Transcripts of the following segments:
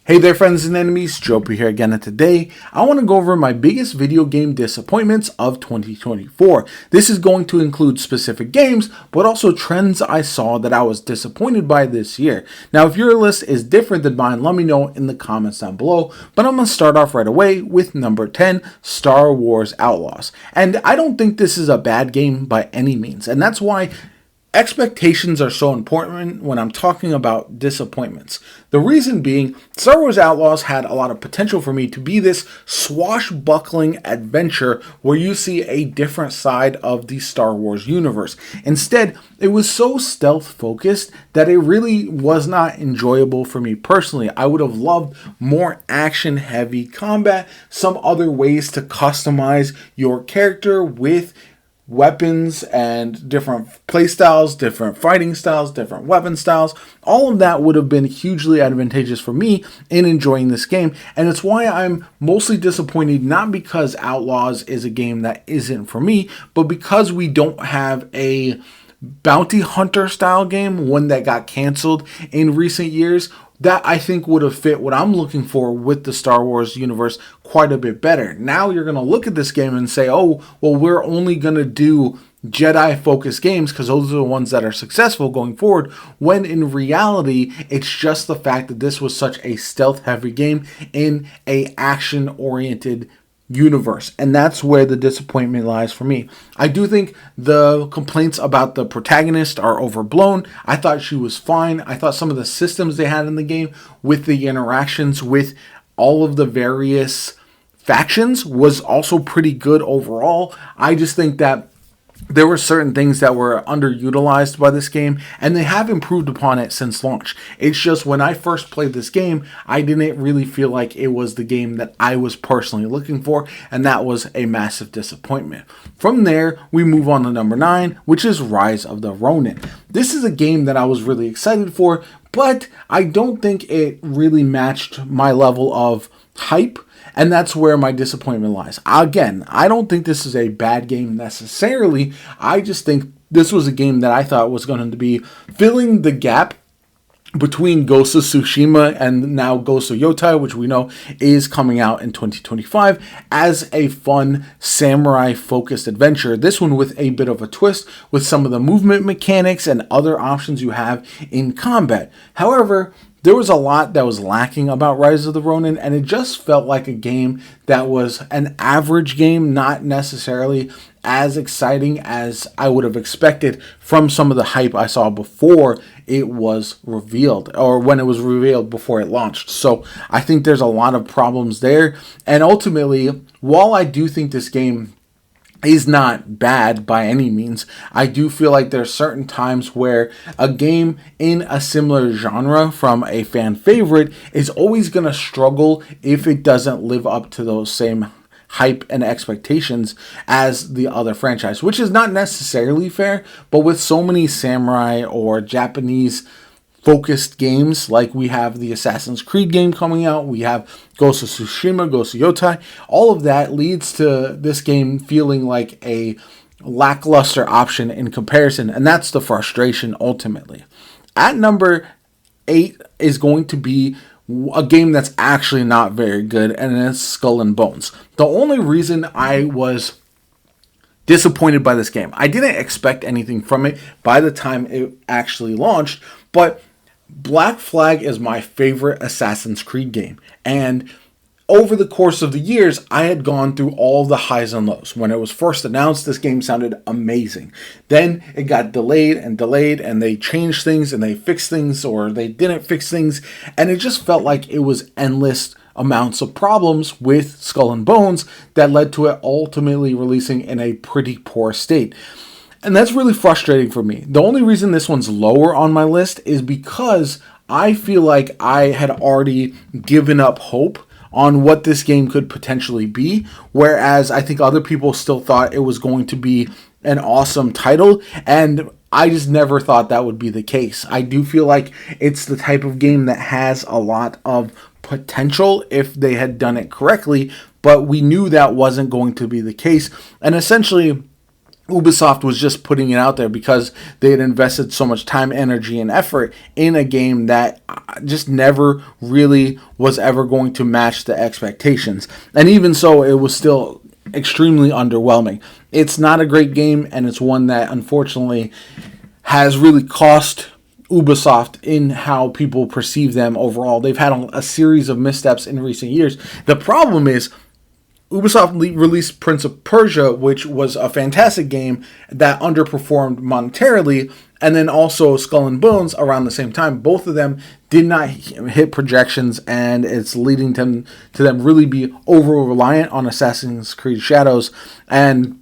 Hey there friends and enemies, JoPa here again, and today I want to go over my biggest video game disappointments of 2024. This is going to include specific games, but also trends I saw that I was disappointed by this year. Now if your list is different than mine, let me know in the comments down below, but I'm going to start off right away with number 10, Star Wars Outlaws. And I don't think this is a bad game by any means, and that's why expectations are so important when I'm talking about disappointments. The reason being, Star Wars Outlaws had a lot of potential for me to be this swashbuckling adventure where you see a different side of the Star Wars universe. Instead, it was so stealth focused that it really was not enjoyable for me personally. I would have loved more action heavy combat, some other ways to customize your character with weapons and different playstyles, different fighting styles, different weapon styles. All of that would have been hugely advantageous for me in enjoying this game, and it's why I'm mostly disappointed, not because Outlaws is a game that isn't for me, but because we don't have a bounty hunter style game, one that got canceled in recent years, that I think would have fit what I'm looking for with the Star Wars universe quite a bit better. Now you're going to look at this game and say, oh, well, we're only going to do Jedi-focused games because those are the ones that are successful going forward, when in reality, it's just the fact that this was such a stealth-heavy game in a action-oriented universe, and that's where the disappointment lies for me. I do think the complaints about the protagonist are overblown. I thought she was fine. I thought some of the systems they had in the game with the interactions with all of the various factions was also pretty good overall. I just think that there were certain things that were underutilized by this game, and they have improved upon it since launch. It's just when I first played this game, I didn't really feel like it was the game that I was personally looking for, and that was a massive disappointment. From there, we move on to number 9, which is Rise of the Ronin. This is a game that I was really excited for, but I don't think it really matched my level of hype. And that's where my disappointment lies. Again, I don't think this is a bad game necessarily. I just think this was a game that I thought was going to be filling the gap between Ghost of Tsushima and now Ghost of Yotai, which we know is coming out in 2025, as a fun samurai-focused adventure. This one with a bit of a twist with some of the movement mechanics and other options you have in combat. However, there was a lot that was lacking about Rise of the Ronin, and it just felt like a game that was an average game, not necessarily as exciting as I would have expected from some of the hype I saw before it was revealed, or when it was revealed before it launched. So I think there's a lot of problems there, and ultimately, while I do think this game is not bad by any means, I do feel like there's certain times where a game in a similar genre from a fan favorite is always going to struggle if it doesn't live up to those same hype and expectations as the other franchise, which is not necessarily fair, but with so many samurai or Japanese focused games, like we have the Assassin's Creed game coming out, we have Ghost of Tsushima, Ghost of Yotai, all of that leads to this game feeling like a lackluster option in comparison, and that's the frustration ultimately. At number 8 is going to be a game that's actually not very good, and it's Skull and Bones. The only reason I was disappointed by this game, I didn't expect anything from it by the time it actually launched, but Black Flag is my favorite Assassin's Creed game, and over the course of the years, I had gone through all the highs and lows. When it was first announced, this game sounded amazing. Then it got delayed, and they changed things, and they fixed things, or they didn't fix things, and it just felt like it was endless amounts of problems with Skull and Bones that led to it ultimately releasing in a pretty poor state. And that's really frustrating for me. The only reason this one's lower on my list is because I feel like I had already given up hope on what this game could potentially be, whereas I think other people still thought it was going to be an awesome title, and I just never thought that would be the case. I do feel like it's the type of game that has a lot of potential if they had done it correctly, but we knew that wasn't going to be the case, and essentially Ubisoft was just putting it out there because they had invested so much time, energy, and effort in a game that just never really was ever going to match the expectations. And even so, it was still extremely underwhelming. It's not a great game, and it's one that unfortunately has really cost Ubisoft in how people perceive them overall. They've had a series of missteps in recent years. The problem is Ubisoft released Prince of Persia, which was a fantastic game that underperformed monetarily, and then also Skull and Bones around the same time. Both of them did not hit projections, and it's leading to them really be over-reliant on Assassin's Creed Shadows, and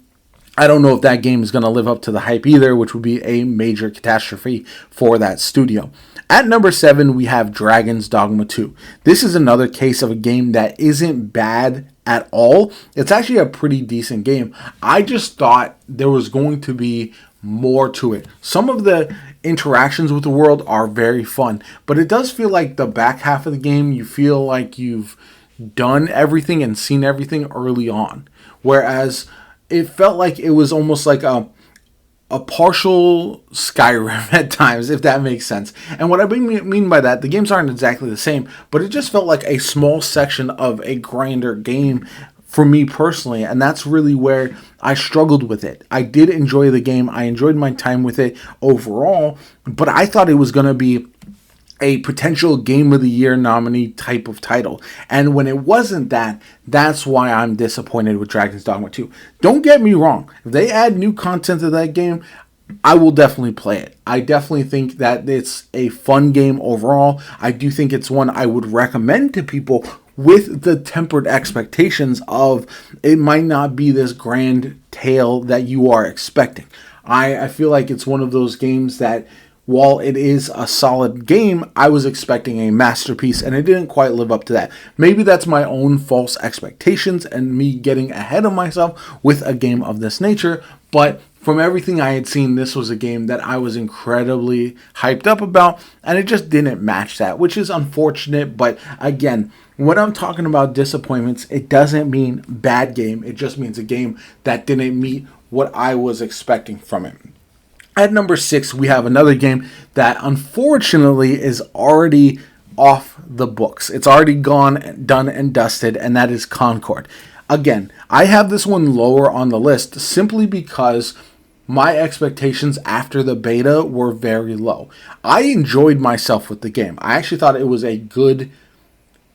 I don't know if that game is going to live up to the hype either, which would be a major catastrophe for that studio. At number 7, we have Dragon's Dogma 2. This is another case of a game that isn't bad at all. It's actually a pretty decent game. I just thought there was going to be more to it. Some of the interactions with the world are very fun, but it does feel like the back half of the game, you feel like you've done everything and seen everything early on. Whereas it felt like it was almost like a partial Skyrim at times, if that makes sense. And what I mean by that, the games aren't exactly the same, but it just felt like a small section of a grander game for me personally, and that's really where I struggled with it. I did enjoy the game. I enjoyed my time with it overall, but I thought it was going to be a potential Game of the Year nominee type of title. And when it wasn't that, that's why I'm disappointed with Dragon's Dogma 2. Don't get me wrong. If they add new content to that game, I will definitely play it. I definitely think that it's a fun game overall. I do think it's one I would recommend to people with the tempered expectations of it might not be this grand tale that you are expecting. I feel like it's one of those games that, while it is a solid game, I was expecting a masterpiece, and it didn't quite live up to that. Maybe that's my own false expectations and me getting ahead of myself with a game of this nature, but from everything I had seen, this was a game that I was incredibly hyped up about, and it just didn't match that, which is unfortunate. But again, when I'm talking about disappointments, it doesn't mean bad game. It just means a game that didn't meet what I was expecting from it. At number 6, we have another game that unfortunately is already off the books. It's already gone, done, and dusted, and that is Concord. Again, I have this one lower on the list simply because my expectations after the beta were very low. I enjoyed myself with the game. I actually thought it was a good,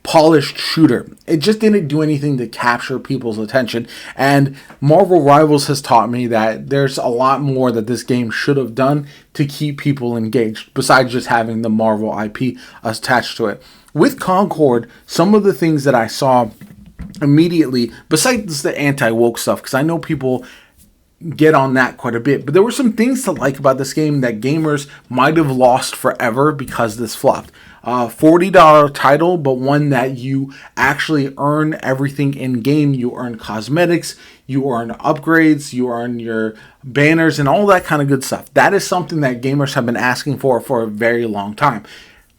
polished shooter. It just didn't do anything to capture people's attention, and Marvel Rivals has taught me that there's a lot more that this game should have done to keep people engaged besides just having the Marvel IP attached to it. With Concord, some of the things that I saw immediately, besides the anti-woke stuff, because I know people get on that quite a bit, but there were some things to like about this game that gamers might have lost forever because this flopped. $40 title, but one that you actually earn everything in game. You earn cosmetics, you earn upgrades, you earn your banners, and all that kind of good stuff. That is something that gamers have been asking for a very long time.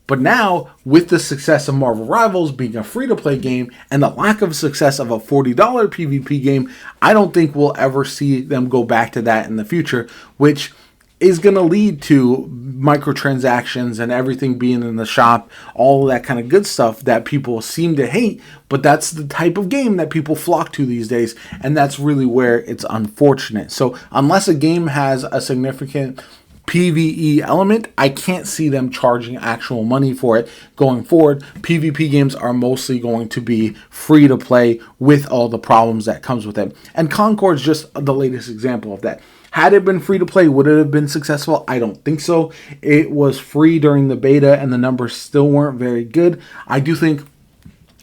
But now, with the success of Marvel Rivals being a free-to-play game and the lack of success of a $40 PvP game, I don't think we'll ever see them go back to that in the future, which is going to lead to microtransactions and everything being in the shop, all that kind of good stuff that people seem to hate, but that's the type of game that people flock to these days, and that's really where it's unfortunate. So unless a game has a significant PvE element, I can't see them charging actual money for it going forward. PvP games are mostly going to be free to play with all the problems that comes with it. And Concord's just the latest example of that. Had it been free to play, would it have been successful? I don't think so. It was free during the beta and the numbers still weren't very good. I do think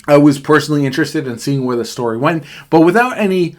I was personally interested in seeing where the story went, but without any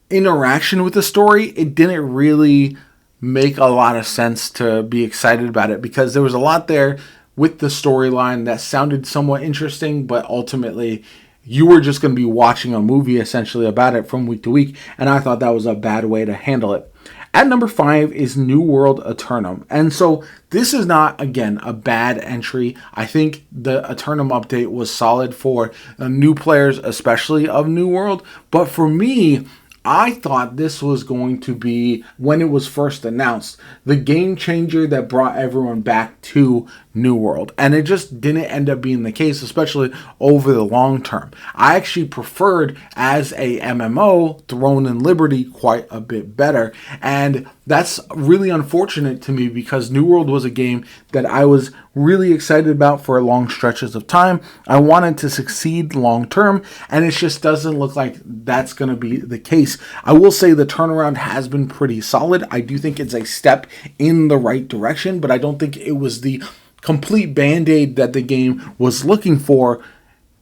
interaction with the story, it didn't really make a lot of sense to be excited about it, because there was a lot there with the storyline that sounded somewhat interesting, but ultimately you were just going to be watching a movie essentially about it from week to week, and I thought that was a bad way to handle it. At number 5 is New World Eternum, and so this is not, again, a bad entry. I think the Eternum update was solid for new players, especially of New World, but for me, I thought this was going to be, when it was first announced, the game changer that brought everyone back to New World. And it just didn't end up being the case, especially over the long term. I actually preferred, as a MMO, Throne and Liberty quite a bit better. And that's really unfortunate to me because New World was a game that I was really excited about for long stretches of time. I wanted to succeed long term, and it just doesn't look like that's going to be the case. I will say the turnaround has been pretty solid. I do think it's a step in the right direction, but I don't think it was the complete band-aid that the game was looking for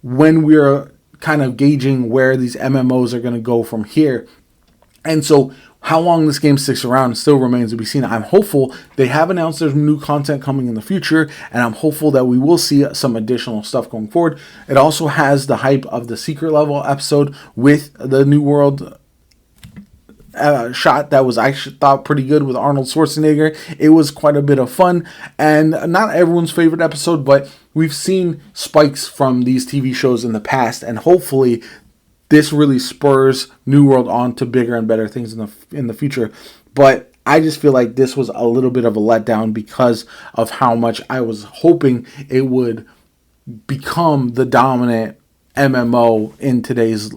when we were kind of gauging where these MMOs are going to go from here. And so how long this game sticks around still remains to be seen. I'm hopeful. They have announced there's new content coming in the future, and I'm hopeful that we will see some additional stuff going forward. It also has the hype of the secret level episode with the New World shot that was, I thought, pretty good with Arnold Schwarzenegger. It was quite a bit of fun, and not everyone's favorite episode, but we've seen spikes from these TV shows in the past, and hopefully this really spurs New World on to bigger and better things in the future. But I just feel like this was a little bit of a letdown because of how much I was hoping it would become the dominant MMO in today's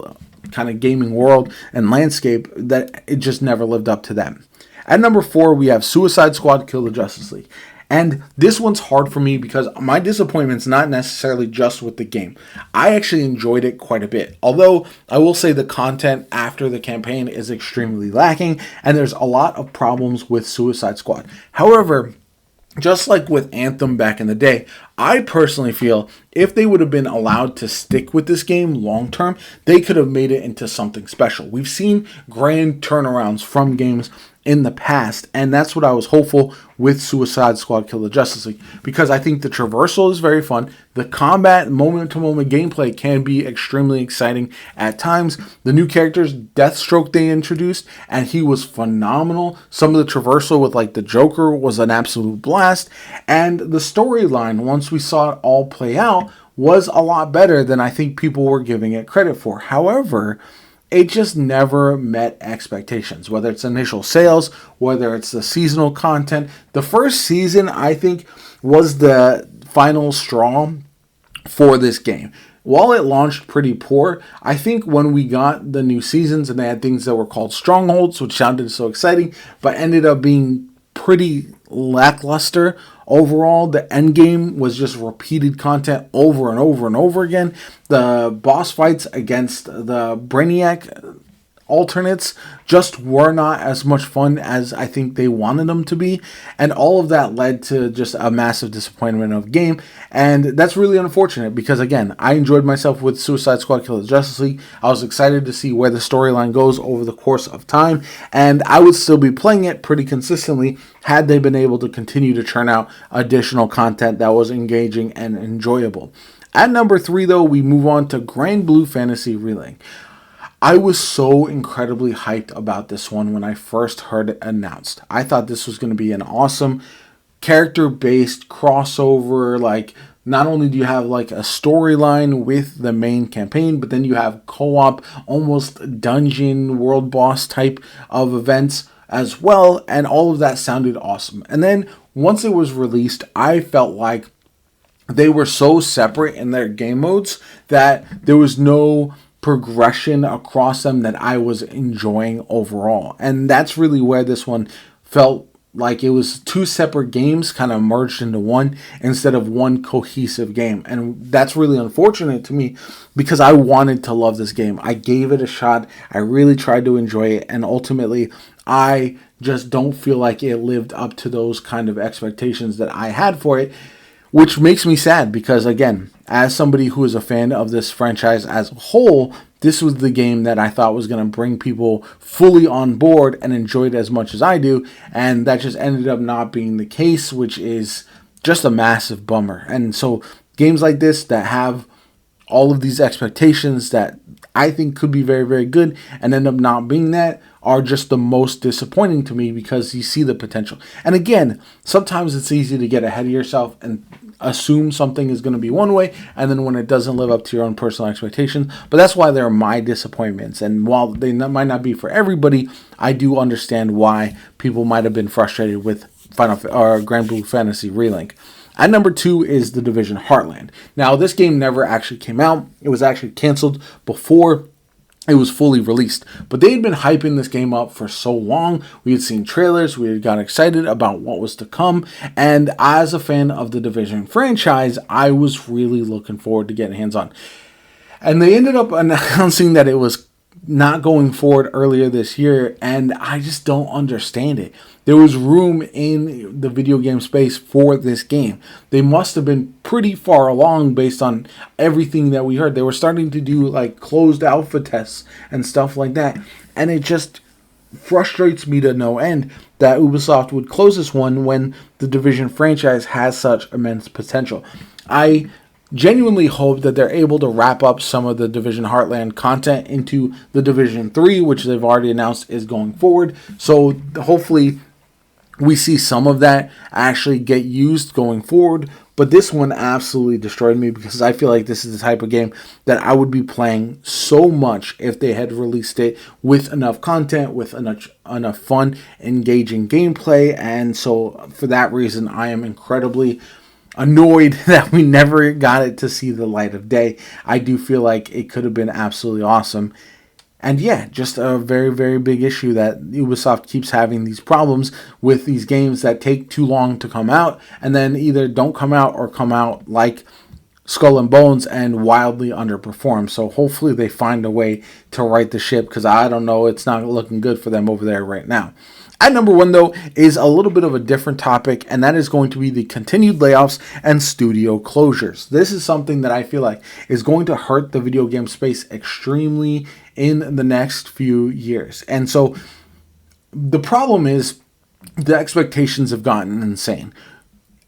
kind of gaming world and landscape, that it just never lived up to them. At number 4, we have Suicide Squad Kill the Justice League. And this one's hard for me because my disappointment's not necessarily just with the game. I actually enjoyed it quite a bit. Although I will say the content after the campaign is extremely lacking, and there's a lot of problems with Suicide Squad. However, just like with Anthem back in the day, I personally feel if they would have been allowed to stick with this game long term, they could have made it into something special. We've seen grand turnarounds from games in the past, and that's what I was hopeful with Suicide Squad Kill the Justice League, because I think the traversal is very fun. The combat, moment-to-moment gameplay can be extremely exciting at times. The new characters, Deathstroke, they introduced, and he was phenomenal. Some of the traversal with like the Joker was an absolute blast, and the storyline, once we saw it all play out, was a lot better than I think people were giving it credit for. However, it just never met expectations, whether it's initial sales, whether it's the seasonal content. The first season, I think, was the final straw for this game. While it launched pretty poor, I think when we got the new seasons and they had things that were called strongholds, which sounded so exciting, but ended up being pretty lackluster overall. The end game was just repeated content over and over and over again. The boss fights against the Brainiac alternates just were not as much fun as I think they wanted them to be, and all of that led to just a massive disappointment of game, and that's really unfortunate because, again, I enjoyed myself with Suicide Squad Kill the Justice League. I was excited to see where the storyline goes over the course of time, and I would still be playing it pretty consistently had they been able to continue to churn out additional content that was engaging and enjoyable. At number 3, though, we move on to Grand Blue Fantasy Relink. I was so incredibly hyped about this one when I first heard it announced. I thought this was going to be an awesome character-based crossover. Like, not only do you have like a storyline with the main campaign, but then you have co-op, almost dungeon world boss type of events as well. And all of that sounded awesome. And then once it was released, I felt like they were so separate in their game modes that there was no progression across them that I was enjoying overall. And that's really where this one felt like it was two separate games kind of merged into one instead of one cohesive game. And that's really unfortunate to me because I wanted to love this game. I gave it a shot. I really tried to enjoy it. And ultimately, I just don't feel like it lived up to those kind of expectations that I had for it, which makes me sad because, again, as somebody who is a fan of this franchise as a whole, this was the game that I thought was going to bring people fully on board and enjoy it as much as I do, and that just ended up not being the case, which is just a massive bummer. And so games like this that have all of these expectations that I think could be very, very good and end up not being that are just the most disappointing to me because you see the potential. And again, sometimes it's easy to get ahead of yourself and assume something is going to be one way, and then when it doesn't live up to your own personal expectations. But that's why they're my disappointments. And while they might not be for everybody, I do understand why people might have been frustrated with Grand Blue Fantasy Relink. At number 2 is the Division Heartland. Now, this game never actually came out. It was actually canceled before it was fully released. But they had been hyping this game up for so long. We had seen trailers. We had got excited about what was to come. And as a fan of the Division franchise, I was really looking forward to getting hands on. And they ended up announcing that it was not going forward earlier this year, and I just don't understand it. There was room in the video game space for this game. They must have been pretty far along based on everything that we heard. They were starting to do like closed alpha tests and stuff like that, and it just frustrates me to no end that Ubisoft would close this one when the Division franchise has such immense potential. I genuinely hope that they're able to wrap up some of the Division Heartland content into the Division 3, which they've already announced is going forward. So hopefully we see some of that actually get used going forward. But this one absolutely destroyed me because I feel like this is the type of game that I would be playing so much if they had released it with enough content, with enough fun, engaging gameplay. And so for that reason, I am incredibly annoyed that we never got it to see the light of day. I do feel like it could have been absolutely awesome. And yeah, just a very, very big issue that Ubisoft keeps having these problems with these games that take too long to come out and then either don't come out or come out like Skull and Bones and wildly underperform. So hopefully they find a way to right the ship because I don't know, it's not looking good for them over there right now. At number 1, though, is a little bit of a different topic, and that is going to be the continued layoffs and studio closures. This is something that I feel like is going to hurt the video game space extremely in the next few years. And so the problem is the expectations have gotten insane.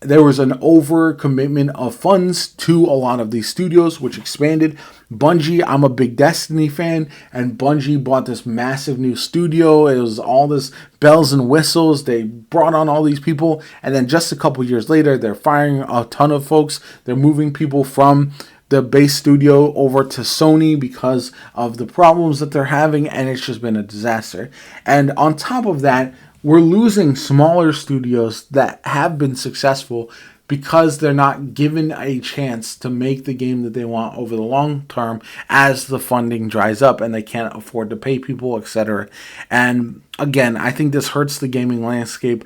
There was an overcommitment of funds to a lot of these studios, which expanded. Bungie, I'm a big Destiny fan, and Bungie bought this massive new studio. It was all this bells and whistles. They brought on all these people, and then just a couple years later, they're firing a ton of folks. They're moving people from the base studio over to Sony because of the problems that they're having, and it's just been a disaster. And on top of that, we're losing smaller studios that have been successful because they're not given a chance to make the game that they want over the long term as the funding dries up and they can't afford to pay people, etc. And again, I think this hurts the gaming landscape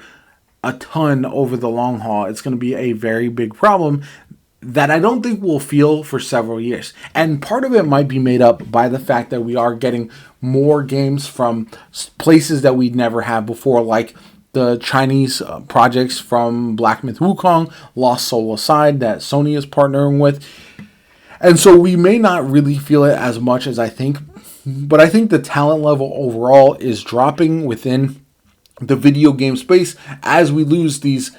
a ton over the long haul. It's going to be a very big problem that I don't think we'll feel for several years. And part of it might be made up by the fact that we are getting more games from places that we'd never had before, like the Chinese projects from Black Myth Wukong, Lost Soul Aside that Sony is partnering with. And so we may not really feel it as much as I think, but I think the talent level overall is dropping within the video game space as we lose these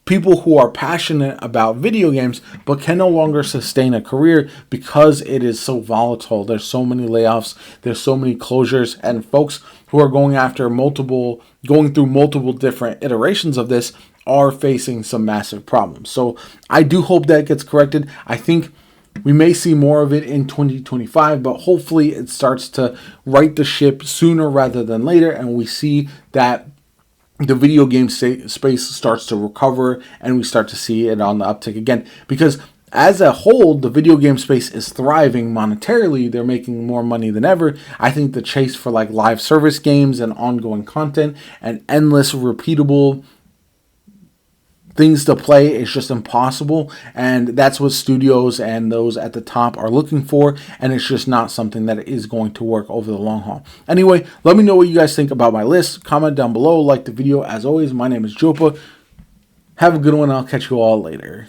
people who are passionate about video games but can no longer sustain a career because it is so volatile. There's so many layoffs, there's so many closures, and folks who are going through multiple different iterations of this are facing some massive problems. So I do hope that gets corrected. I think we may see more of it in 2025, but hopefully it starts to right the ship sooner rather than later, and we see that the video game space starts to recover and we start to see it on the uptick again. Because as a whole, the video game space is thriving monetarily. They're making more money than ever. I think the chase for like live service games and ongoing content and endless repeatable things to play is just impossible, and that's what studios and those at the top are looking for, and it's just not something that is going to work over the long haul. Anyway, let me know what you guys think about my list. Comment down below, like the video. As always, my name is Jopa. Have a good one. I'll catch you all later.